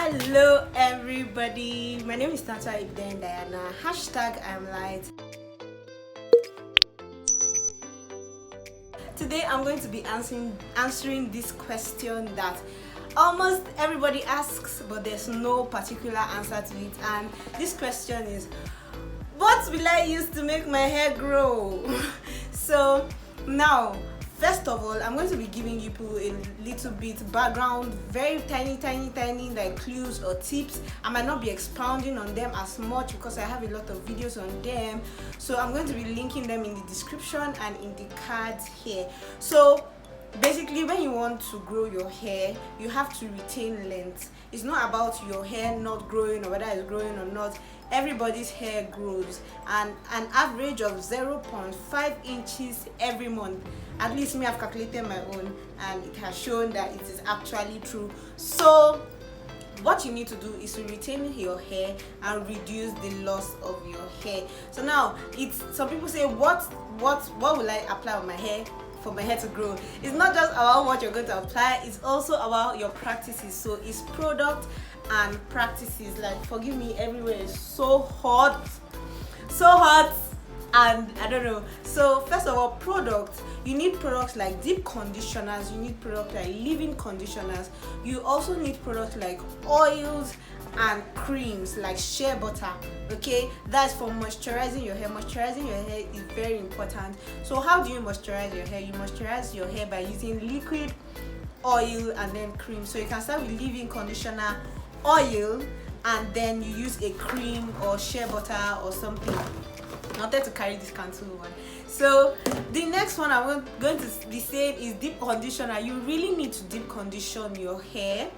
Hello everybody, my name is Tantua Ebidein Diana, #I'mLight. Today I'm going to be answering this question that almost everybody asks, but there's no particular answer to it. And this question is, what will I use to make my hair grow? So now, first of all, I'm going to be giving you a little bit background, very tiny like clues or tips. I might not be expounding on them as much because I have a lot of videos on them, so I'm going to be linking them in the description and in the cards here. So basically, when you want to grow your hair, you have to retain length. It's not about your hair not growing or whether it's growing or not. Everybody's hair grows, and an average of 0.5 inches every month. At least me, I've calculated my own, and it has shown that it is actually true. So what you need to do is to retain your hair and reduce the loss of your hair. So now, some people say, what will I apply on my hair for my hair to grow? It's not just about what you're going to apply, it's also about your practices. So it's product and practices. Like, forgive me, everywhere is so hot, and I don't know. So first of all, products. You need products like deep conditioners, you need products like leave-in conditioners, you also need products like oils and creams like shea butter. Okay, that's for moisturizing your hair. Moisturizing your hair is very important. So how do you moisturize your hair? You moisturize your hair by using liquid, oil, and then cream. So you can start with leave-in conditioner, oil, and then you use a cream or shea butter or something. I wanted to carry this Tantua one. So the next one I'm going to be saying is deep conditioner. You really need to deep condition your hair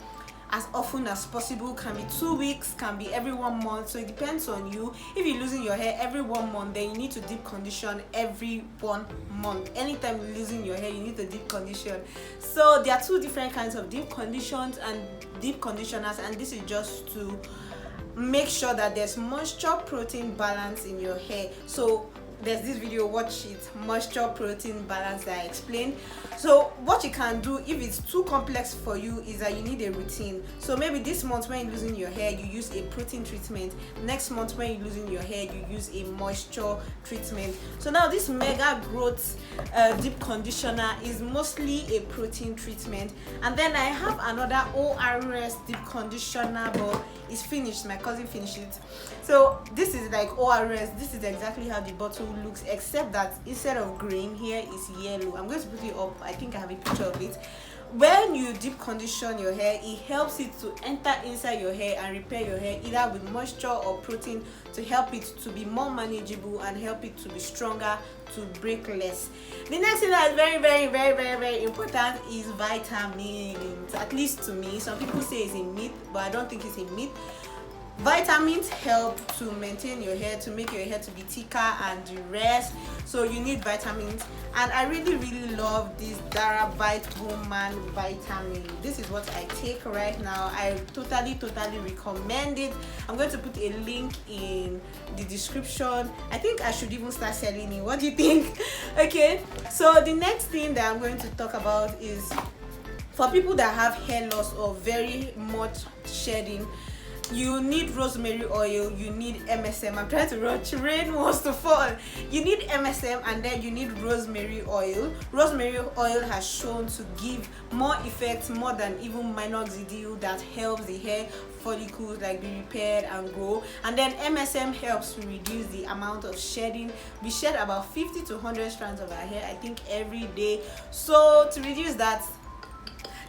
as often as possible. Can be 2 weeks, can be every 1 month, so it depends on you. If you're losing your hair every 1 month, then you need to deep condition every 1 month. Anytime you're losing your hair, you need to deep condition. So there are two different kinds of deep conditions and deep conditioners, and this is just to make sure that there's moisture protein balance in your hair. So there's this video, watch it, moisture protein balance, that I explained. So what you can do if it's too complex for you is that you need a routine. So maybe this month when you're losing your hair, you use a protein treatment. Next month when you're losing your hair, you use a moisture treatment. So now this mega growth deep conditioner is mostly a protein treatment. And then I have another ORS deep conditioner, but it's finished. My cousin finished it. So this is like ORS. This is exactly how the bottle looks, except that instead of green, here is yellow. I'm going to put it up. I think I have a picture of it. When you deep condition your hair, it helps it to enter inside your hair and repair your hair either with moisture or protein to help it to be more manageable and help it to be stronger, to break less. The next thing that is very important is vitamins. At least to me, some people say it's a myth, but I don't think it's a myth. Vitamins help to maintain your hair, to make your hair to be thicker and the rest. So you need vitamins, and I really love this Dara Bite Woman vitamin. This is what I take right now. I totally recommend it. I'm going to put a link in the description. I think I should even start selling it. What do you think? Okay, so the next thing that I'm going to talk about is for people that have hair loss or very much shedding. You need rosemary oil, you need MSM. I'm trying to rush, rain wants to fall. You need MSM, and then you need rosemary oil. Rosemary oil has shown to give more effects, more than even minoxidil, that helps the hair follicles like be repaired and grow. And then MSM helps to reduce the amount of shedding. We shed about 50 to 100 strands of our hair, I think, every day. So to reduce that,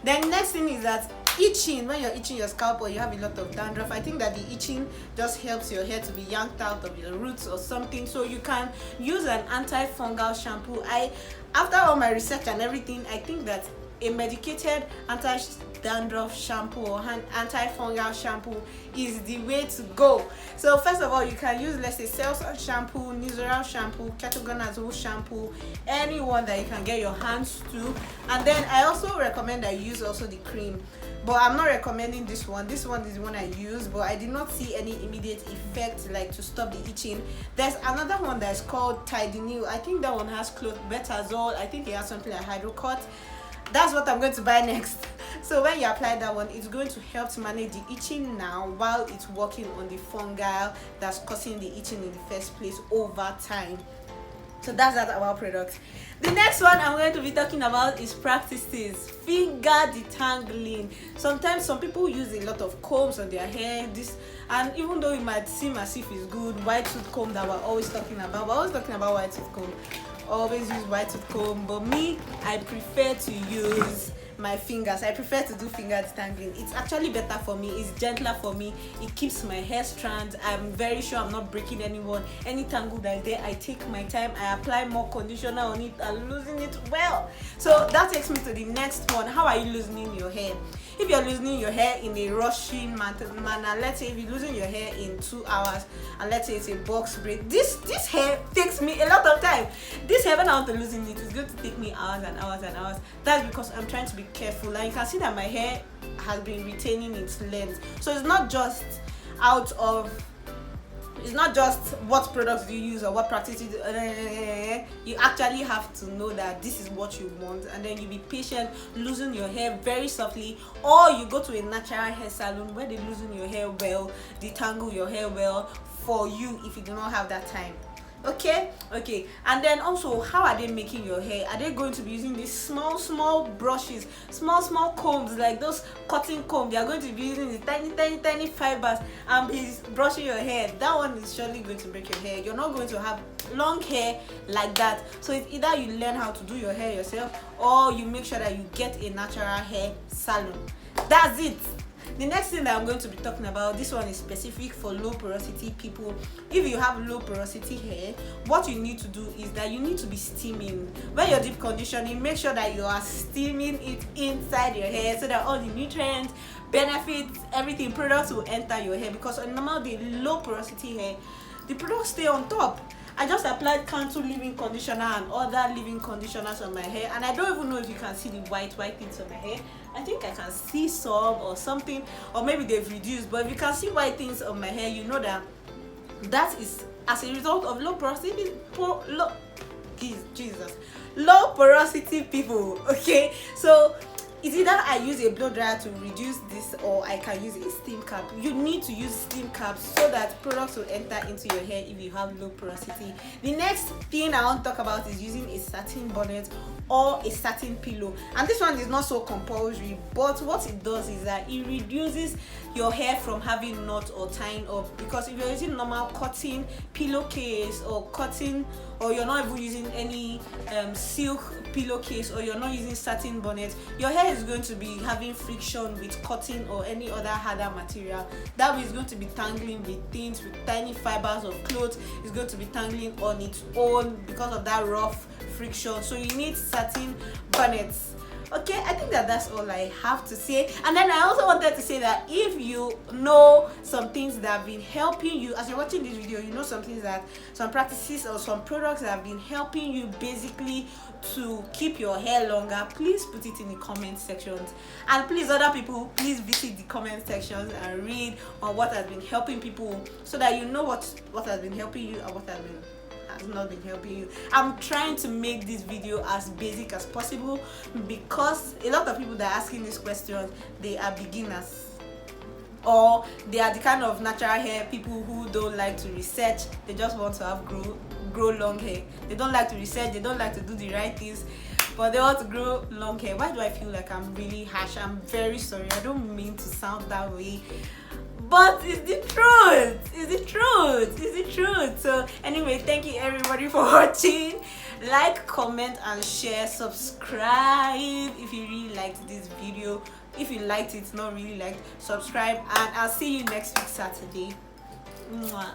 then next thing is that itching. When you're itching your scalp or you have a lot of dandruff, I think that the itching just helps your hair to be yanked out of your roots or something. So you can use an antifungal shampoo. After all my research and everything, I think that a medicated anti-dandruff shampoo or antifungal shampoo is the way to go. So first of all, you can use, let's say, Selsun shampoo, Nizoral shampoo, ketoconazole shampoo, anyone that you can get your hands to. And then I also recommend that you use also the cream, but I'm not recommending this one. This one is the one I use, but I did not see any immediate effect like to stop the itching. There's another one that's called Tidinil. I think that one has clotrimazole. I think it has something like Hydrocot. That's what I'm going to buy next. So when you apply that one, it's going to help to manage the itching now while it's working on the fungi that's causing the itching in the first place over time. So that's that about products. The next one I'm going to be talking about is practices. Finger detangling. Sometimes some people use a lot of combs on their hair. And even though it might seem as if it's good, white tooth comb that we're always talking about. We're always talking about white tooth comb. Always use white tooth comb, but me, I prefer to use my fingers. I prefer to do finger detangling. It's actually better for me. It's gentler for me. It keeps my hair strands. I'm very sure I'm not breaking anyone. Any tangle that is there, I take my time. I apply more conditioner on it and loosen it well. So that takes me to the next one. How are you loosening your hair? If you're loosening your hair in a rushing manner, let's say if you're losing your hair in 2 hours, and let's say it's a box braid, this hair takes me a lot of time. This hair, when I want to loosen it, it's going to take me hours and hours and hours. That's because I'm trying to be careful. And you can see that my hair has been retaining its length. So it's not just what products do you use or what practice you do. You actually have to know that this is what you want, and then you be patient, loosen your hair very softly, or you go to a natural hair salon where they loosen your hair well, detangle your hair well for you if you do not have that time. Okay. And then also, how are they making your hair? Are they going to be using these small brushes, small combs, like those cotton comb? They are going to be using the tiny fibers and be brushing your hair. That one is surely going to break your hair. You're not going to have long hair like that. So it's either you learn how to do your hair yourself, or you make sure that you get a natural hair salon. That's it. The next thing that I'm going to be talking about, this one is specific for low porosity people. If you have low porosity hair, what you need to do is that you need to be steaming. When you're deep conditioning, make sure that you are steaming it inside your hair so that all the nutrients, benefits, everything, products will enter your hair. Because on normal day, low porosity hair, the products stay on top. I just applied Tantua leave-in conditioner and other leave-in conditioners on my hair, and I don't even know if you can see the white things on my hair. I think I can see some or something, or maybe they've reduced, but if you can see white things on my hair, you know that is as a result of low porosity low porosity people. Okay, so it's either I use a blow dryer to reduce this, or I can use a steam cap. You need to use steam caps so that products will enter into your hair if you have low porosity. The next thing I want to talk about is using a satin bonnet or a satin pillow, and this one is not so compulsory, but what it does is that it reduces your hair from having knots or tying up. Because if you're using normal cotton pillowcase or cotton, or you're not even using any silk pillowcase, or you're not using satin bonnet, your hair is going to be having friction with cotton or any other harder material. That is going to be tangling with things, with tiny fibers of clothes. It's going to be tangling on its own because of that rough friction. So you need satin bonnets. Okay, I think that's all I have to say. And then I also wanted to say that if you know some things that have been helping you as you're watching this video, you know some practices or some products that have been helping you basically to keep your hair longer, please put it in the comment sections. And please, other people, please visit the comment sections and read on what has been helping people, so that you know what has been helping you and what has not been helping you. I'm trying to make this video as basic as possible, because a lot of people that are asking these questions, they are beginners, or they are the kind of natural hair people who don't like to research. They just want to have grow long hair. They don't like to research, they don't like to do the right things, but they want to grow long hair. Why do I feel like I'm really harsh? I'm very sorry, I don't mean to sound that way, but it's the truth. So anyway, thank you everybody for watching. Like, comment and share, subscribe if you really liked this video. If you liked it, not really liked, subscribe, and I'll see you next week Saturday. Mwah.